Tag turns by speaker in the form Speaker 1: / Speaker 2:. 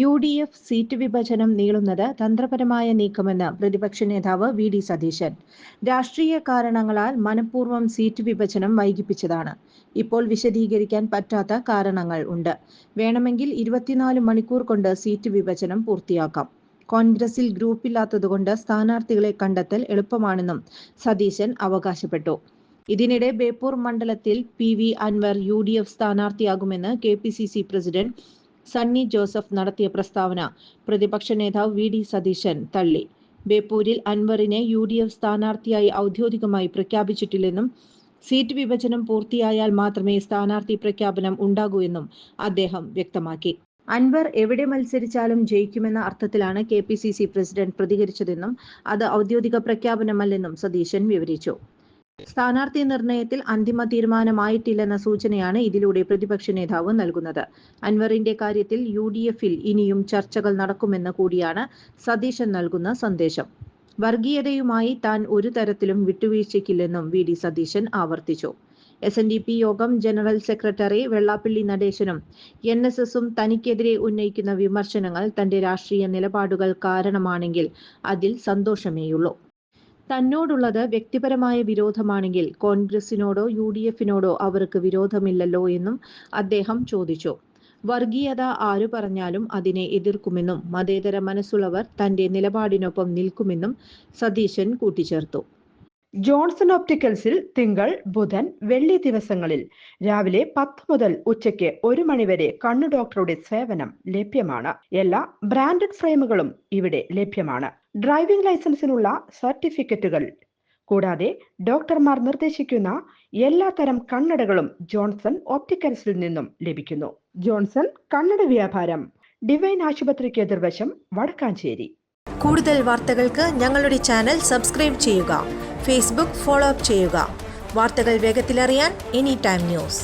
Speaker 1: UDF seat വിഭജനം നീളുന്നത് തന്ത്രപരമായ നീക്കമെന്ന് പ്രതിപക്ഷ നേതാവ് വി.ഡി. സതീശൻ. രാഷ്ട്രീയ കാരണങ്ങളാൽ മനഃപൂർവ്വം സീറ്റ് വിഭജനം വൈകിപ്പിച്ചതാണ്. ഇപ്പോൾ വിശദീകരിക്കാൻ പറ്റാത്ത കാരണങ്ങൾ ഉണ്ട്. വേണമെങ്കിൽ 24 മണിക്കൂർ കൊണ്ട് സീറ്റ് വിഭജനം പൂർത്തിയാക്കാം. കോൺഗ്രസിൽ ഗ്രൂപ്പില്ലാത്തതുകൊണ്ട് സ്ഥാനാർത്ഥികളെ കണ്ടെത്തൽ എളുപ്പമാണെന്നും സതീശൻ അവകാശപ്പെട്ടു. ഇതിനിടെ ബേപ്പൂർ മണ്ഡലത്തിൽ PV അൻവർ UDF സ്ഥാനാർത്ഥിയാകുമെന്ന് KPCC പ്രസിഡന്റ് സണ്ണി ജോസഫ് നടത്തിയ പ്രസ്താവന പ്രതിപക്ഷ നേതാവ് വി.ഡി. സതീശൻ തള്ളി. ബേപ്പൂരിൽ അൻവറിനെ UDF സ്ഥാനാർത്ഥിയായി ഔദ്യോഗികമായി പ്രഖ്യാപിച്ചിട്ടില്ലെന്നും സീറ്റ് വിഭജനം പൂർത്തിയായാൽ മാത്രമേ സ്ഥാനാർത്ഥി പ്രഖ്യാപനം ഉണ്ടാകൂ എന്നും അദ്ദേഹം വ്യക്തമാക്കി. അൻവർ എവിടെ മത്സരിച്ചാലും ജയിക്കുമെന്ന അർത്ഥത്തിലാണ് KPCC പ്രസിഡന്റ് പ്രതികരിച്ചതെന്നും അത് ഔദ്യോഗിക പ്രഖ്യാപനമല്ലെന്നും സതീശൻ വിവരിച്ചു. സ്ഥാനാർത്ഥി നിർണയത്തിൽ അന്തിമ തീരുമാനമായിട്ടില്ലെന്ന സൂചനയാണ് ഇതിലൂടെ പ്രതിപക്ഷ നേതാവ് നൽകുന്നത്. അൻവറിന്റെ കാര്യത്തിൽ UDF-ൽ ഇനിയും ചർച്ചകൾ നടക്കുമെന്ന് കൂടിയാണ് സതീശൻ നൽകുന്ന സന്ദേശം. വർഗീയതയുമായി താൻ ഒരു തരത്തിലും വിട്ടുവീഴ്ചയ്ക്കില്ലെന്നും വി.ഡി. സതീശൻ ആവർത്തിച്ചു. SNDP യോഗം ജനറൽ സെക്രട്ടറി വെള്ളാപ്പള്ളി നടേശനും NSSും തനിക്കെതിരെ ഉന്നയിക്കുന്ന വിമർശനങ്ങൾ തന്റെ രാഷ്ട്രീയ നിലപാടുകൾ കാരണമാണെങ്കിൽ അതിൽ സന്തോഷമേയുള്ളൂ. തന്നോടുള്ളത് വ്യക്തിപരമായ വിരോധമാണെങ്കിൽ കോൺഗ്രസിനോടോ UDF-നോടോ അവർക്ക് വിരോധമില്ലല്ലോ എന്നും അദ്ദേഹം ചോദിച്ചു. വർഗീയത ആരു പറഞ്ഞാലും അതിനെ എതിർക്കുമെന്നും മതേതര മനസ്സുള്ളവർ തന്റെ നിലപാടിനൊപ്പം നിൽക്കുമെന്നും സതീശൻ കൂട്ടിച്ചേർത്തു.
Speaker 2: ജോൺസൺ ഒപ്റ്റിക്കൽസിൽ തിങ്കൾ, ബുധൻ, വെള്ളി ദിവസങ്ങളിൽ രാവിലെ 10 മുതൽ ഉച്ചയ്ക്ക് 1 മണിവരെ കണ്ണു ഡോക്ടറുടെ സേവനം ലഭ്യമാണ്. എല്ലാ ബ്രാൻഡഡ് ഫ്രെയിമുകളും ഇവിടെ ലഭ്യമാണ്. ഡ്രൈവിംഗ് ലൈസൻസിനുള്ള സർട്ടിഫിക്കറ്റുകൾ കൂടാതെ ഡോക്ടർമാർ നിർദ്ദേശിക്കുന്ന എല്ലാ തരം കണ്ണടകളും ജോൺസൺ ഒപ്റ്റിക്കൽസിൽ നിന്നും ലഭിക്കുന്നു. ജോൺസൺ കണ്ണട വ്യാപാരം, ഡിവൈൻ ആശുപത്രിക്ക് എതിർവശം, വടക്കാഞ്ചേരി.
Speaker 3: കൂടുതൽ വാർത്തകൾക്ക് ഞങ്ങളുടെ ചാനൽ സബ്സ്ക്രൈബ് ചെയ്യുക. ഫേസ്ബുക്ക് ഫോളോ അപ്പ് ചെയ്യുക. വാർത്തകൾ വേഗത്തിലറിയാൻ Anytime News.